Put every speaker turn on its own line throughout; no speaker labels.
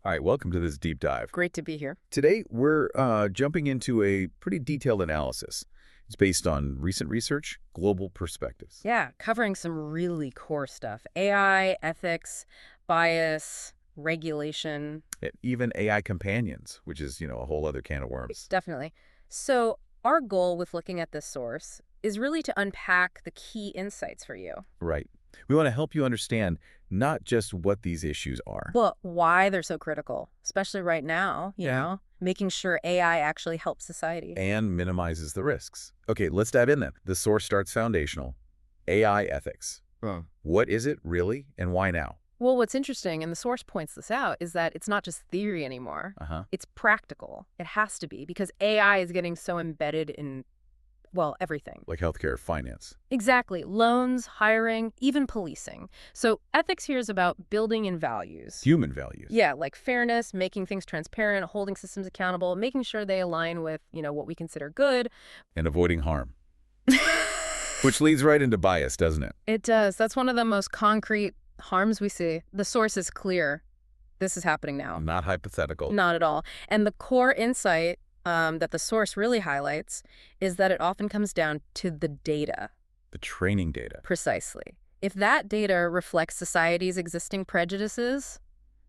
All right, welcome to this deep dive.
Great to be here.
Today, we're jumping into a pretty detailed analysis. It's based on recent research, global perspectives.
Yeah, covering some really core stuff. AI, ethics, bias, regulation.
Even AI companions, which is, a whole other can of worms.
Definitely. So our goal with looking at this source is really to unpack the key insights for you.
Right. We want to help you understand not just what these issues are.
But why they're so critical, especially right now, making sure AI actually helps society.
And minimizes the risks. Okay, let's dive in then. The source starts foundational. AI ethics. What is it really and why now?
Well, what's interesting, and the source points this out, is that it's not just theory anymore. It's practical. It has to be, because AI is getting so embedded in, well, everything.
Like healthcare, finance.
Exactly. Loans, hiring, even policing. So ethics here is about building in values.
Human values.
Yeah, like fairness, making things transparent, holding systems accountable, making sure they align with, what we consider good.
And avoiding harm. Which leads right into bias, doesn't it?
It does. That's one of the most concrete harms we see. The source is clear. This is happening now.
Not hypothetical.
Not at all. And the core insight that the source really highlights is that it often comes down to the data.
The training data.
Precisely. If that data reflects society's existing prejudices,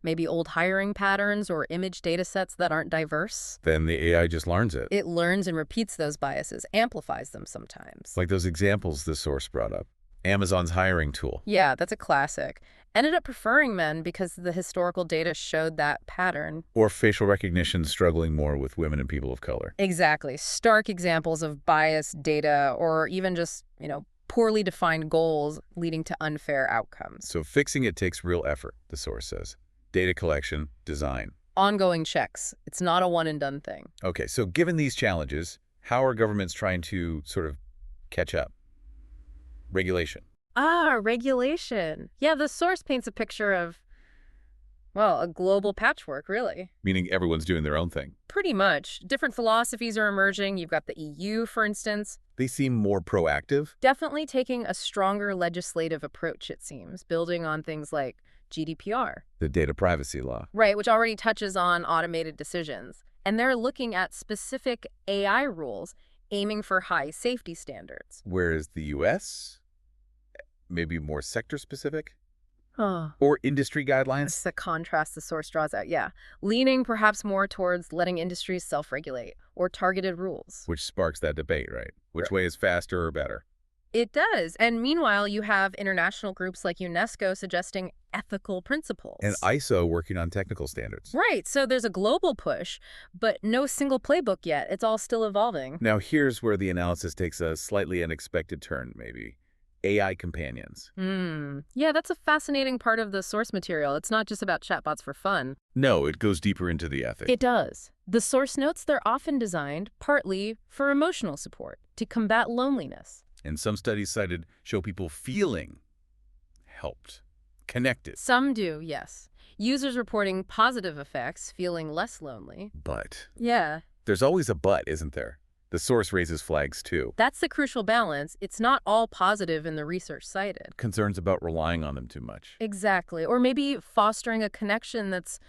maybe old hiring patterns or image data sets that aren't diverse,
then the AI just learns it.
It learns and repeats those biases, amplifies them sometimes.
Like those examples the source brought up. Amazon's hiring tool.
Yeah, that's a classic. Ended up preferring men because the historical data showed that pattern.
Or facial recognition struggling more with women and people of color.
Exactly. Stark examples of biased data or even just, poorly defined goals leading to unfair outcomes.
So fixing it takes real effort, the source says. Data collection, design.
Ongoing checks. It's not a one-and-done thing.
Okay, so given these challenges, how are governments trying to sort of catch up? Regulation.
Regulation. Yeah, the source paints a picture of, well, a global patchwork, really.
Meaning everyone's doing their own thing.
Pretty much. Different philosophies are emerging. You've got the EU, for instance.
They seem more proactive.
Definitely taking a stronger legislative approach, it seems, building on things like GDPR.
The data privacy law.
Right, which already touches on automated decisions. And they're looking at specific AI rules, aiming for high safety standards.
Whereas the U.S., maybe more sector-specific?
Huh.
Or industry guidelines?
That's the contrast the source draws out, yeah. Leaning perhaps more towards letting industries self-regulate or targeted rules.
Which sparks that debate, right? Which way is faster or better?
It does. And meanwhile, you have international groups like UNESCO suggesting ethical principles.
And ISO working on technical standards.
Right. So there's a global push, but no single playbook yet. It's all still evolving.
Now, here's where the analysis takes a slightly unexpected turn, maybe. AI companions.
Yeah, that's a fascinating part of the source material. It's not just about chatbots for fun.
No, it goes deeper into the ethics.
It does. The source notes they're often designed partly for emotional support, to combat loneliness.
And some studies cited show people feeling helped, connected.
Some do, yes. Users reporting positive effects, feeling less lonely.
But
Yeah.
there's always a but, isn't there? The source raises flags, too.
That's the crucial balance. It's not all positive in the research cited.
Concerns about relying on them too much.
Exactly. Or maybe fostering a connection that's,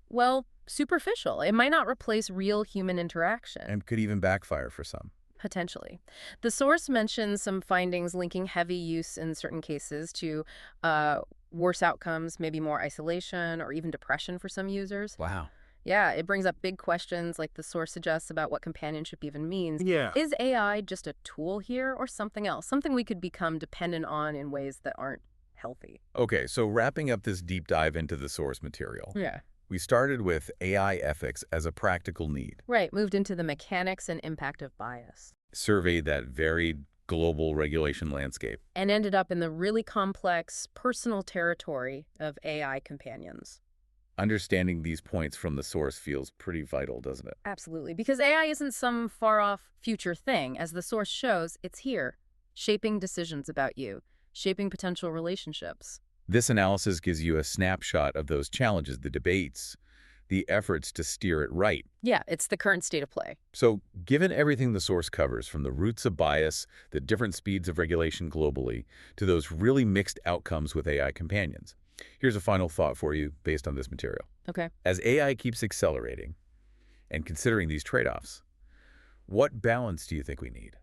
well, superficial. It might not replace real human interaction.
And could even backfire for some.
Potentially. The source mentions some findings linking heavy use in certain cases to worse outcomes, maybe more isolation or even depression for some users.
Wow.
Yeah, it brings up big questions like the source suggests about what companionship even means.
Yeah.
Is AI just a tool here or something else? Something we could become dependent on in ways that aren't healthy.
Okay, so wrapping up this deep dive into the source material.
Yeah.
We started with AI ethics as a practical need.
Right, moved into the mechanics and impact of bias.
Surveyed that varied global regulation landscape.
And ended up in the really complex personal territory of AI companions.
Understanding these points from the source feels pretty vital, doesn't it?
Absolutely, because AI isn't some far-off future thing. As the source shows, it's here, shaping decisions about you, shaping potential relationships.
This analysis gives you a snapshot of those challenges, the debates, the efforts to steer it right.
Yeah, it's the current state of play.
So, given everything the source covers, from the roots of bias, the different speeds of regulation globally, to those really mixed outcomes with AI companions, Here's a final thought for you based on this material.
Okay.
As AI keeps accelerating and considering these trade-offs, what balance do you think we need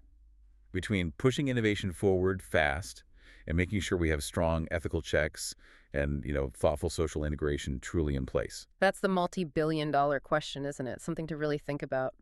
between pushing innovation forward fast and making sure we have strong ethical checks and, thoughtful social integration truly in place?
That's the multi-billion-dollar question, isn't it? Something to really think about.